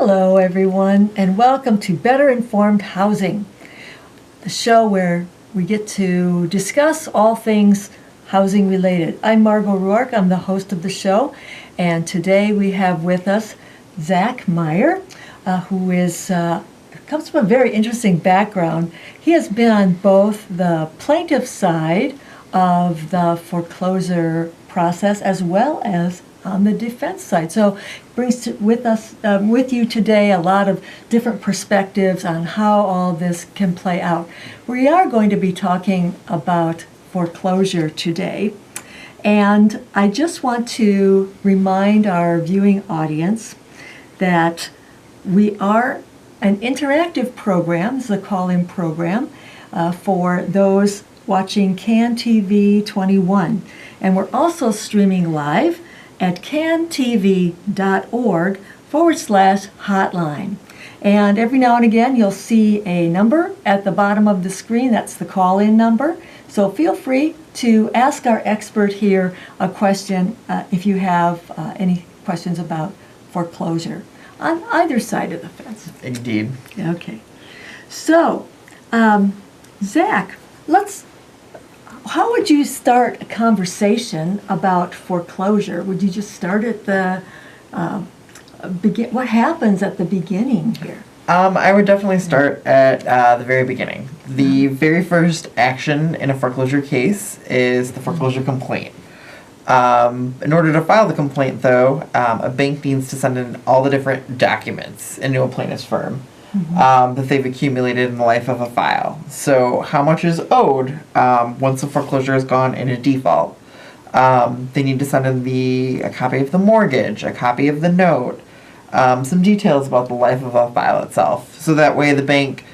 Hello, everyone, and welcome to Better Informed Housing, the show where we get to discuss all things housing related. I'm Margot Rourke. I'm the host of the show, and today we have with us Zach Meyer, who comes from a very interesting background. He has been on both the plaintiff side of the foreclosure process as well as on the defense side. So brings with you today a lot of different perspectives on how all this can play out. We are going to be talking about foreclosure today, and I just want to remind our viewing audience that we are an interactive program. This is a call-in program for those watching CAN TV 21, and we're also streaming live at cantv.org/hotline. And every now and again, you'll see a number at the bottom of the screen. That's the call-in number. So feel free to ask our expert here a question if you have any questions about foreclosure on either side of the fence. Indeed. Okay. So, Zach, how would you start a conversation about foreclosure? Would you just start at the what happens at the beginning here? I would definitely start at the very beginning. The very first action in a foreclosure case is the foreclosure complaint. In order to file the complaint, though, a bank needs to send in all the different documents into a plaintiff's firm that they've accumulated in the life of a file. So how much is owed once the foreclosure has gone into default? They need to send in a copy of the mortgage, a copy of the note, some details about the life of a file itself. So that way the bank,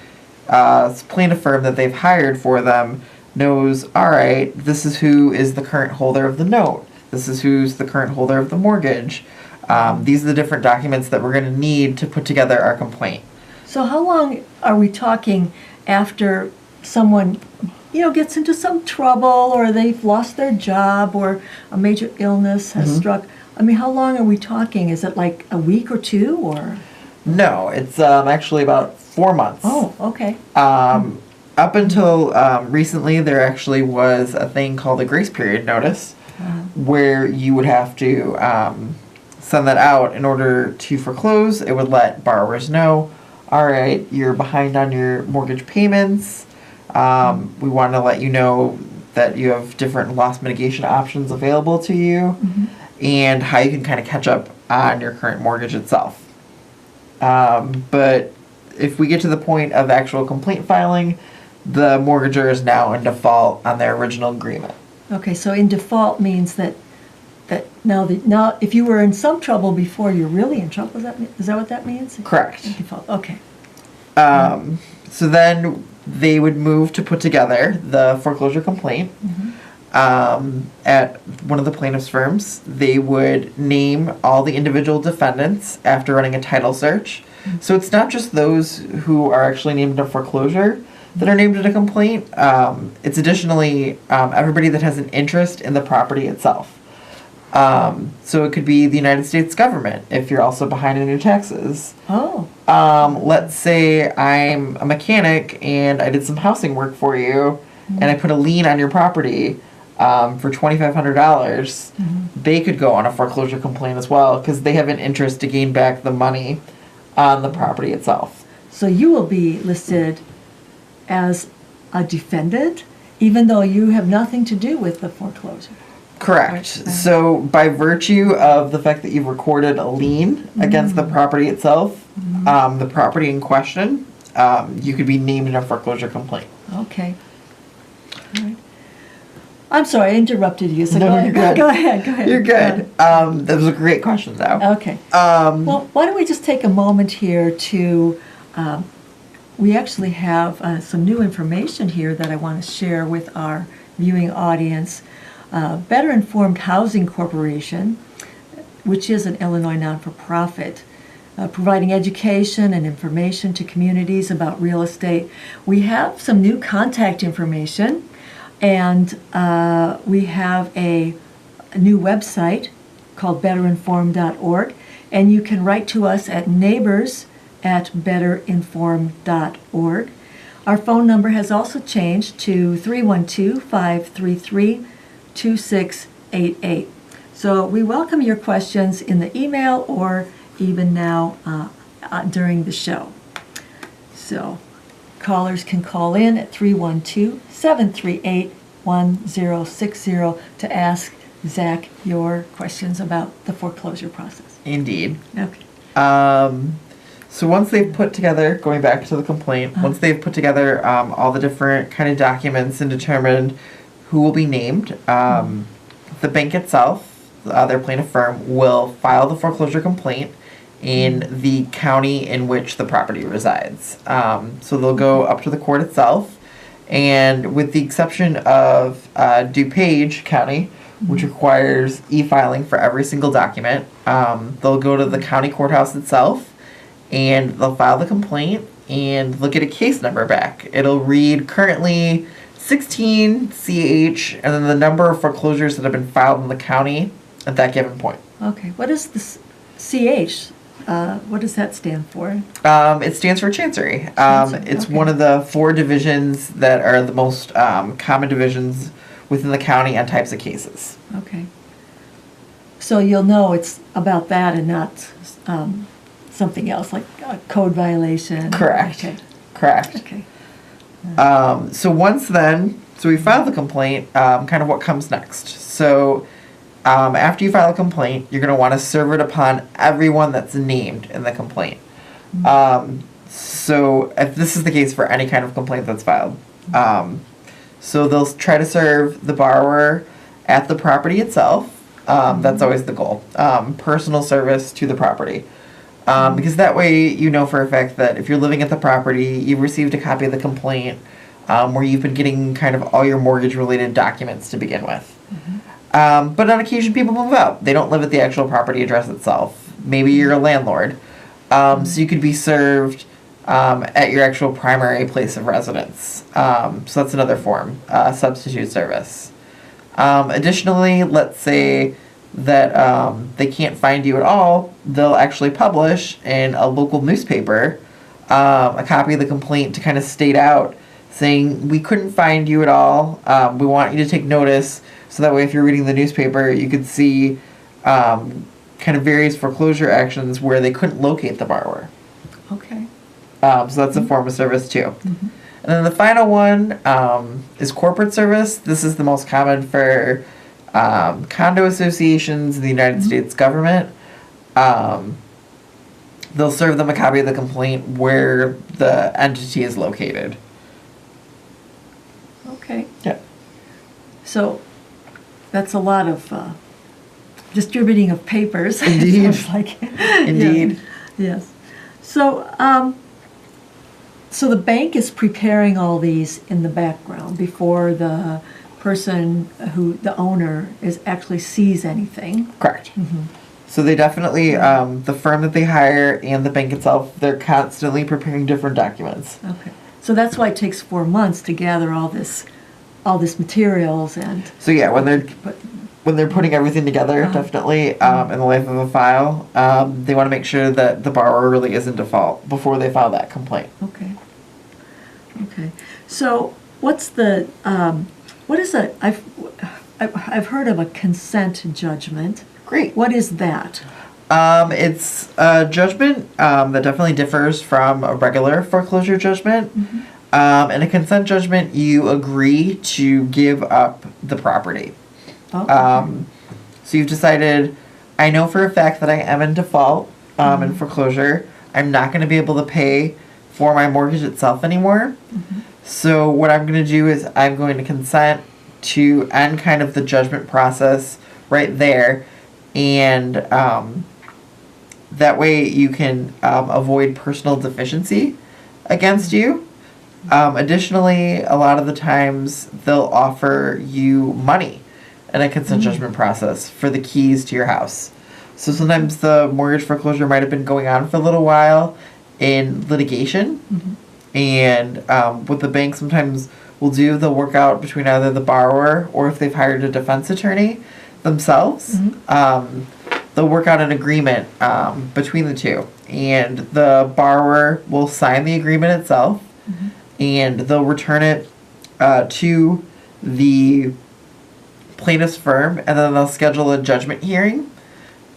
plaintiff firm that they've hired for them knows, all right, this is who is the current holder of the note. This is who's the current holder of the mortgage. These are the different documents that we're going to need to put together our complaint. So how long are we talking after someone, gets into some trouble, or they've lost their job, or a major illness has struck? I mean, how long are we talking? Is it like a week or two, or? No, it's actually about 4 months. Oh, okay. Up until recently, there actually was a thing called a grace period notice, where you would have to send that out in order to foreclose. It would let borrowers know, all right, you're behind on your mortgage payments. We want to let you know that you have different loss mitigation options available to you, and how you can kind of catch up on your current mortgage itself. But if we get to the point of actual complaint filing, the mortgager is now in default on their original agreement. Okay, so in default means that now if you were in some trouble before, you're really in trouble. Is that what that means? Correct. In default. Okay. So then they would move to put together the foreclosure complaint. At one of the plaintiff's firms. They would name all the individual defendants after running a title search. So it's not just those who are actually named in a foreclosure that are named in a complaint. It's additionally everybody that has an interest in the property itself. So it could be the United States government if you're also behind in your taxes. Oh. Let's say I'm a mechanic and I did some housing work for you, and I put a lien on your property for $2,500. They could go on a foreclosure complaint as well because they have an interest to gain back the money on the property itself. So you will be listed as a defendant, even though you have nothing to do with the foreclosure. Correct. Right. So by virtue of the fact that you've recorded a lien against the property itself, the property in question, you could be named in a foreclosure complaint. Okay. All right. I'm sorry, I interrupted you. So No, you're good. Go ahead. You're good. That was a great question, though. Okay. Well, why don't we just take a moment here to, we actually have some new information here that I want to share with our viewing audience. Better Informed Housing Corporation, which is an Illinois non-for-profit, providing education and information to communities about real estate. We have some new contact information, and we have a new website called betterinformed.org, and you can write to us at neighbors@betterinformed.org. Our phone number has also changed to 312-533-2688. So we welcome your questions in the email or even now during the show. So callers can call in at 312-738-1060 to ask Zach your questions about the foreclosure process. Indeed. Okay. So once they've put together, going back to the complaint, once they've put together all the different kind of documents and determined who will be named, the bank itself, their plaintiff firm, will file the foreclosure complaint in the county in which the property resides. So they'll go up to the court itself, and with the exception of DuPage County, which requires e-filing for every single document, they'll go to the county courthouse itself, and they'll file the complaint, and they'll get a case number back. It'll read currently 16 CH, and then the number of foreclosures that have been filed in the county at that given point. Okay. What is the CH? What does that stand for? It stands for Chancery. It's okay. one of the 4 divisions that are the most common divisions within the county on types of cases. Okay. So you'll know it's about that and not something else, like a code violation? Correct. Okay. Correct. Okay. So we filed the complaint, kind of what comes next. So after you file a complaint, you're going to want to serve it upon everyone that's named in the complaint. So if this is the case for any kind of complaint that's filed, so they'll try to serve the borrower at the property itself. That's always the goal. Personal service to the property. Because that way you know for a fact that if you're living at the property, you've received a copy of the complaint where you've been getting kind of all your mortgage-related documents to begin with. But on occasion, people move out. They don't live at the actual property address itself. Maybe you're a landlord. So you could be served at your actual primary place of residence. So that's another form, substitute service. Additionally, let's say that they can't find you at all, they'll actually publish in a local newspaper a copy of the complaint to kind of state out, saying, we couldn't find you at all, we want you to take notice, so that way if you're reading the newspaper, you could see kind of various foreclosure actions where they couldn't locate the borrower. Okay. So that's a form of service too. And then the final one is corporate service. This is the most common for condo associations in the United States government. They'll serve them a copy of the complaint where the entity is located. Okay. Yeah. So that's a lot of distributing of papers. Indeed. Sounds like. Indeed. Yes. So, so the bank is preparing all these in the background before the person the owner actually sees anything. Correct. So they definitely, the firm that they hire and the bank itself, they're constantly preparing different documents. Okay. So that's why it takes 4 months to gather all this materials and. So yeah, when they're putting everything together, definitely in the life of a file, they want to make sure that the borrower really is in default before they file that complaint. Okay. Okay. So what's the what is a I've heard of a consent judgment. Great. What is that? It's a judgment that definitely differs from a regular foreclosure judgment. In a consent judgment, you agree to give up the property. Oh, So you've decided, I know for a fact that I am in default in foreclosure. I'm not going to be able to pay for my mortgage itself anymore. So what I'm going to do is I'm going to consent to end kind of the judgment process right there. And that way you can avoid personal deficiency against you. Additionally, a lot of the times they'll offer you money in a consent judgment process for the keys to your house. So sometimes the mortgage foreclosure might have been going on for a little while in litigation. And what the bank sometimes will do, they'll work out between either the borrower or if they've hired a defense attorney themselves. they'll work out an agreement between the two, and the borrower will sign the agreement itself, and they'll return it to the plaintiff's firm, and then they'll schedule a judgment hearing.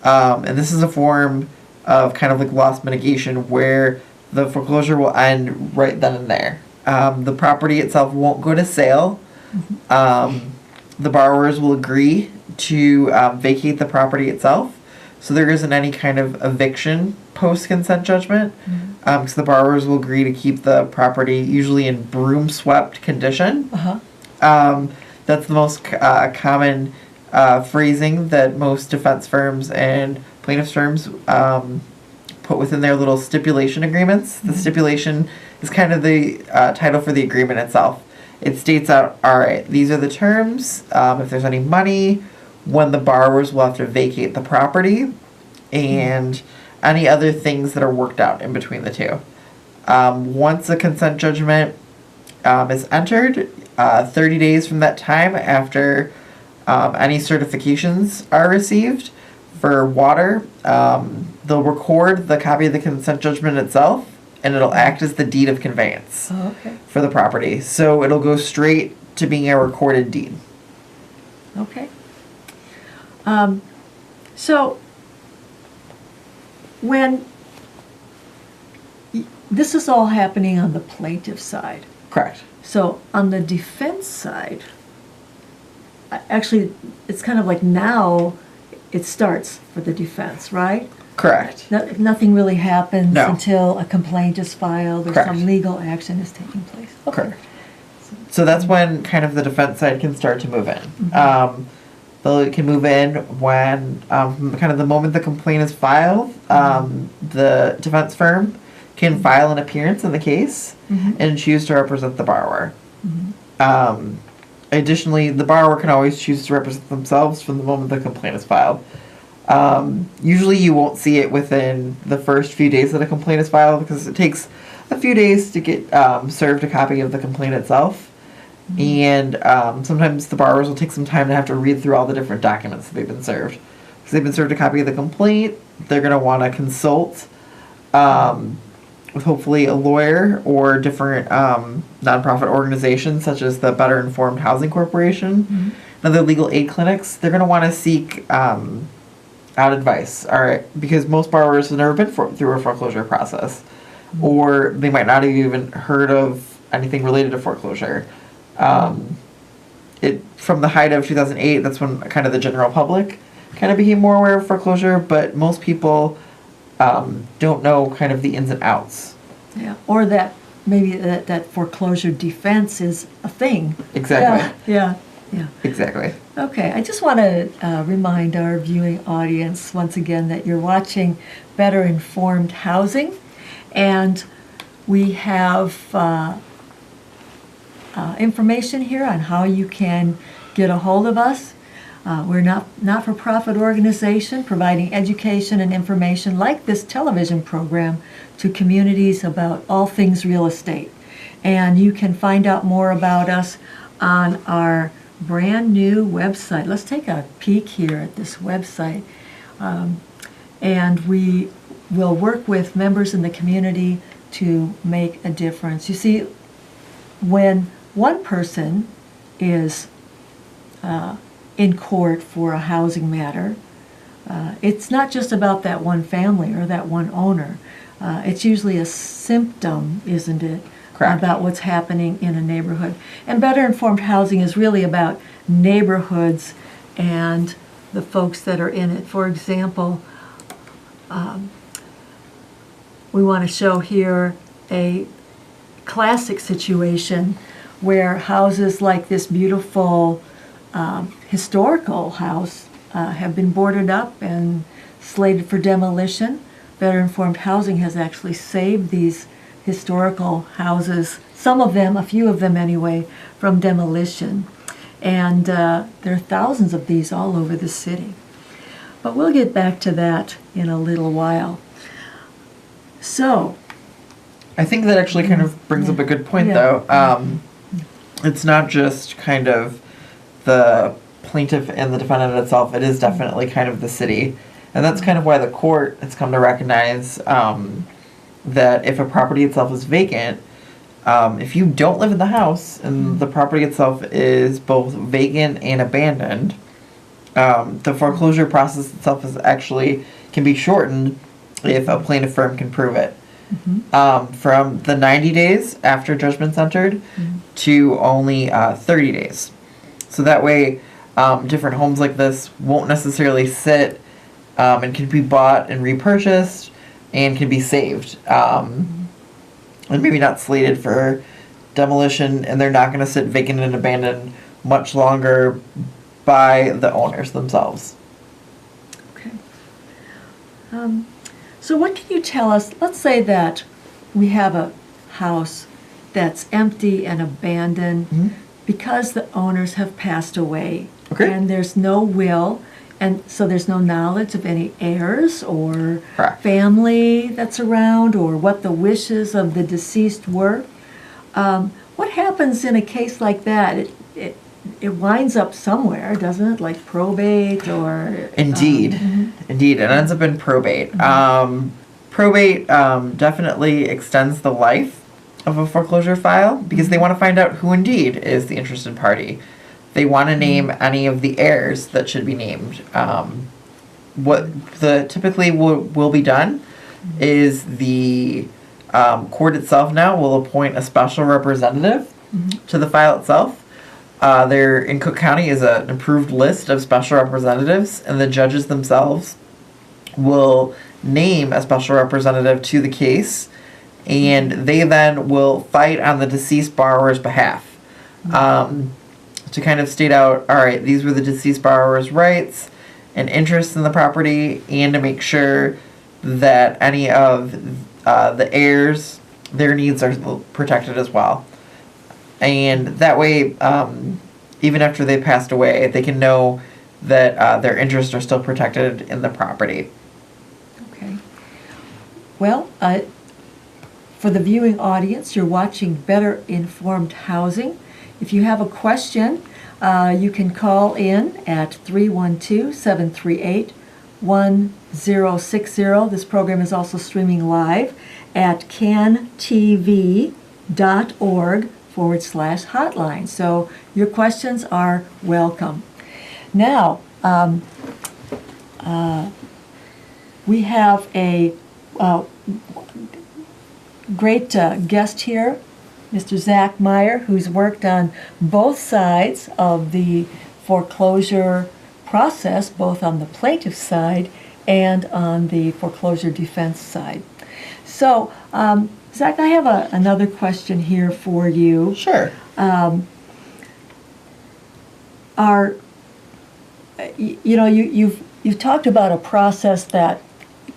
And this is a form of kind of like loss mitigation where the foreclosure will end right then and there. The property itself won't go to sale. The borrowers will agree to vacate the property itself. So there isn't any kind of eviction post-consent judgment. So the borrowers will agree to keep the property usually in broom-swept condition. That's the most common phrasing that most defense firms and plaintiffs firms put within their little stipulation agreements. The stipulation is kind of the title for the agreement itself. It states out, all right, these are the terms, if there's any money, when the borrowers will have to vacate the property, and any other things that are worked out in between the two. Once a consent judgment is entered, 30 days from that time after any certifications are received for water, they'll record the copy of the consent judgment itself, and it'll act as the deed of conveyance for the property. So it'll go straight to being a recorded deed. Okay. So when this is all happening on the plaintiff side. Correct. So on the defense side, actually, it's kind of like now it starts for the defense, right? Correct. Nothing really happens No. until a complaint is filed or Correct. some legal action is taking place. Okay. Correct. So that's when kind of the defense side can start to move in. They can move in when kind of the moment the complaint is filed, the defense firm can file an appearance in the case and choose to represent the borrower. Additionally, the borrower can always choose to represent themselves from the moment the complaint is filed. Usually you won't see it within the first few days that a complaint is filed because it takes a few days to get served a copy of the complaint itself. And sometimes the borrowers will take some time to have to read through all the different documents that they've been served. Because they've been served a copy of the complaint, they're going to want to consult with hopefully a lawyer or different nonprofit organizations such as the Better Informed Housing Corporation and other legal aid clinics. They're going to want to seek out advice, all right, because most borrowers have never been through a foreclosure process, or they might not have even heard of anything related to foreclosure. From the height of 2008, that's when kind of the general public kind of became more aware of foreclosure, but most people don't know kind of the ins and outs. Yeah, or that maybe that foreclosure defense is a thing. Exactly. Yeah. Exactly. Okay, I just want to remind our viewing audience once again that you're watching Better Informed Housing, and we have information here on how you can get a hold of us. We're not-for-profit organization providing education and information like this television program to communities about all things real estate. And you can find out more about us on our brand new website. Let's take a peek here at this website. And we will work with members in the community to make a difference. You see, when one person is in court for a housing matter, it's not just about that one family or that one owner. It's usually a symptom, isn't it? Correct. About what's happening in a neighborhood. And Better Informed Housing is really about neighborhoods and the folks that are in it. For example, we want to show here a classic situation where houses like this beautiful historical house have been boarded up and slated for demolition. Better Informed Housing has actually saved these historical houses, some of them, a few of them anyway, from demolition. And there are thousands of these all over the city. But we'll get back to that in a little while. So, I think that actually kind of brings up a good point, though. It's not just kind of the plaintiff and the defendant itself. It is definitely kind of the city. And that's kind of why the court has come to recognize that if a property itself is vacant, if you don't live in the house and the property itself is both vacant and abandoned, the foreclosure process itself is actually can be shortened if a plaintiff firm can prove it. From the 90 days after judgment's entered to only 30 days. So that way, different homes like this won't necessarily sit and can be bought and repurchased and can be saved. And maybe not slated for demolition, and they're not going to sit vacant and abandoned much longer by the owners themselves. Okay. So what can you tell us? Let's say that we have a house that's empty and abandoned because the owners have passed away. Okay. And there's no will, and so there's no knowledge of any heirs or Correct. family that's around or what the wishes of the deceased were. What happens in a case like that? It winds up somewhere, doesn't it? Like probate or... Indeed. Indeed. It ends up in probate. Probate definitely extends the life of a foreclosure file because they want to find out who indeed is the interested party. They want to name any of the heirs that should be named. What typically will be done is the court itself now will appoint a special representative to the file itself. There in Cook County is an approved list of special representatives, and the judges themselves will name a special representative to the case, and they then will fight on the deceased borrower's behalf to kind of state out, all right, these were the deceased borrower's rights and interests in the property, and to make sure that any of the heirs, their needs are protected as well. And that way, even after they passed away, they can know that their interests are still protected in the property. Okay. Well, for the viewing audience, you're watching Better Informed Housing. If you have a question, you can call in at 312-738-1060. This program is also streaming live at cantv.org/hotline. So your questions are welcome. Now, we have a great guest here, Mr. Zach Meyer, who's worked on both sides of the foreclosure process, both on the plaintiff side and on the foreclosure defense side. So, Zach, I have another question here for you. Sure. You've talked about a process that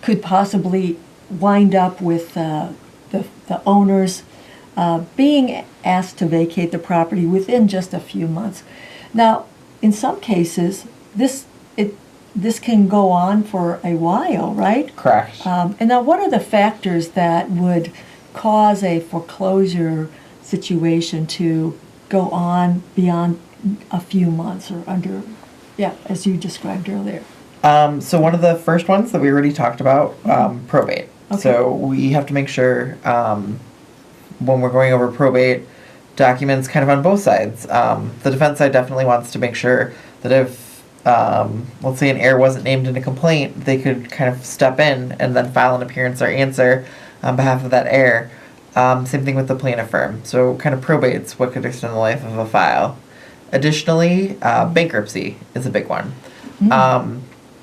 could possibly wind up with the owners being asked to vacate the property within just a few months. Now, in some cases, this can go on for a while, right? Correct. And now, what are the factors that would cause a foreclosure situation to go on beyond a few months or under, as you described earlier? So one of the first ones that we already talked about, probate. Okay. So we have to make sure when we're going over probate documents kind of on both sides. The defense side definitely wants to make sure that if, let's say an heir wasn't named in a complaint, they could kind of step in and then file an appearance or answer on behalf of that heir. Same thing with the plaintiff firm. So kind of probates what could extend the life of a file. Additionally, bankruptcy is a big one.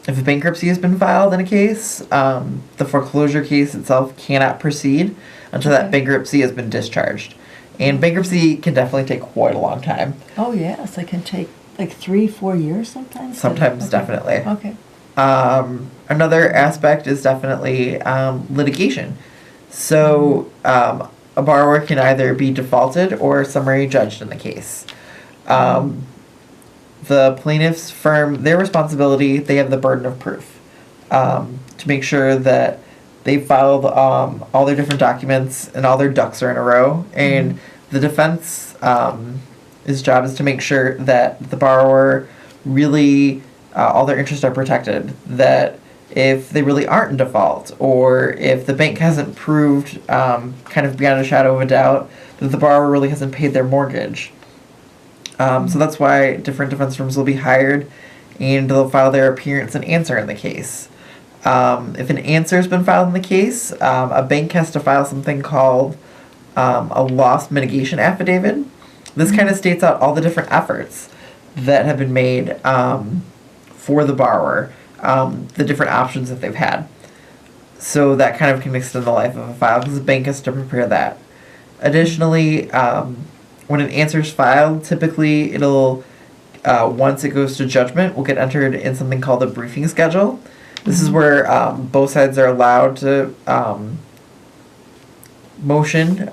If a bankruptcy has been filed in a case, the foreclosure case itself cannot proceed until that bankruptcy has been discharged. And bankruptcy can definitely take quite a long time. Oh, yes. It can take like 3-4 years sometimes? Sometimes, Okay. definitely. Okay. Another aspect is definitely litigation. So a borrower can either be defaulted or summary judged in the case. The plaintiff's firm, their responsibility, they have the burden of proof to make sure that they filed all their different documents and all their ducks are in a row. And the defense, his job is to make sure that the borrower really, all their interests are protected, that if they really aren't in default, or if the bank hasn't proved, kind of beyond a shadow of a doubt, that the borrower really hasn't paid their mortgage. So that's why different defense firms will be hired, and they'll file their appearance and answer in the case. If an answer has been filed in the case, a bank has to file something called a loss mitigation affidavit. This kind of states out all the different efforts that have been made for the borrower, the different options that they've had. So that kind of can extend the life of a file because the bank has to prepare that. Additionally, when an answer is filed, typically it'll, once it goes to judgment, will get entered in something called a briefing schedule. This is where both sides are allowed to motion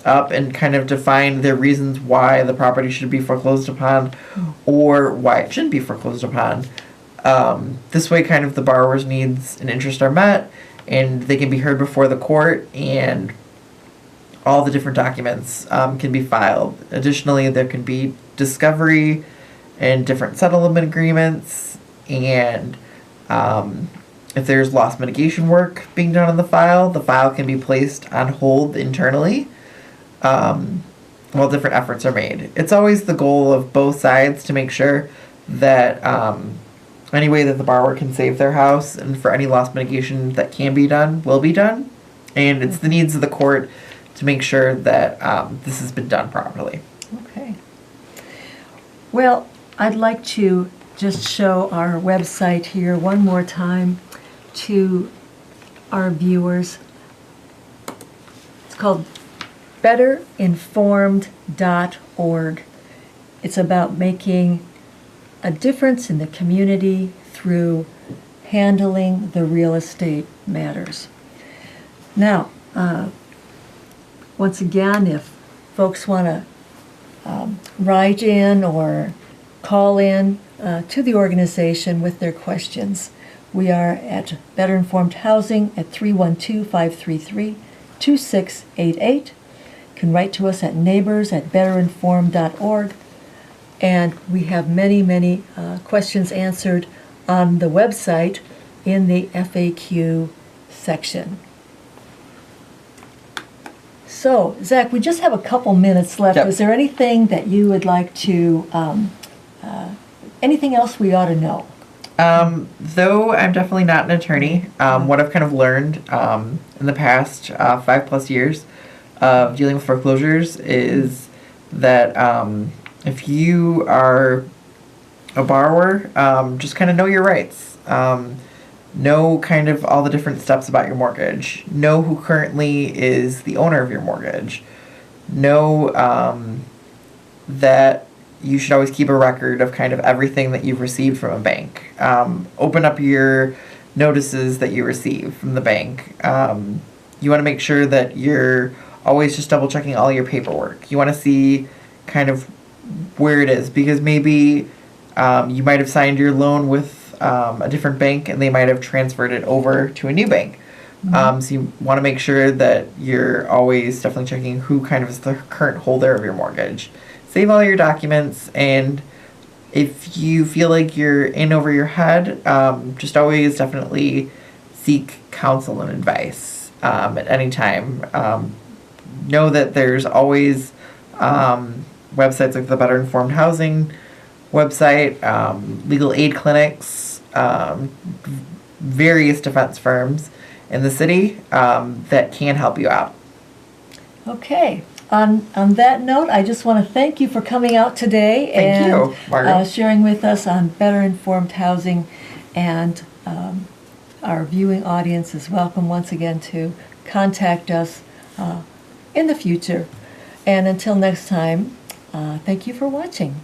up and kind of define their reasons why the property should be foreclosed upon or why it shouldn't be foreclosed upon. This way, kind of the borrower's needs and interests are met, and they can be heard before the court, and all the different documents can be filed. Additionally, there can be discovery and different settlement agreements, and if there's loss mitigation work being done on the file can be placed on hold internally while different efforts are made. It's always the goal of both sides to make sure that any way that the borrower can save their house and for any loss mitigation that can be done will be done. And it's the needs of the court to make sure that this has been done properly. Okay. Well, I'd like to just show our website here one more time to our viewers. It's called betterinformed.org. It's about making a difference in the community through handling the real estate matters. Now, once again, if folks want to write in or call in to the organization with their questions, we are at Better Informed Housing at 312-533-2688. You can write to us at neighbors@betterinformed.org. And we have many questions answered on the website in the FAQ section. So, Zach, we just have a couple minutes left. Yep. Is there anything that you would like to, anything else we ought to know? Though I'm definitely not an attorney, what I've kind of learned in the past 5+ years of dealing with foreclosures is that if you are a borrower, just kind of know your rights. Know kind of all the different steps about your mortgage. Know who currently is the owner of your mortgage. Know that you should always keep a record of kind of everything that you've received from a bank. Open up your notices that you receive from the bank. You want to make sure that you're always just double checking all your paperwork. You want to see kind of where it is, because maybe you might have signed your loan with a different bank and they might have transferred it over to a new bank. So you want to make sure that you're always definitely checking who kind of is the current holder of your mortgage. Save all your documents, and if you feel like you're in over your head, just always definitely seek counsel and advice at any time. Know that there's always websites like the Better Informed Housing website, legal aid clinics, various defense firms in the city that can help you out. Okay. On that note, I just want to thank you for coming out today Thank you, Margaret. and sharing with us on Better Informed Housing, and our viewing audience is welcome once again to contact us in the future. And until next time, thank you for watching.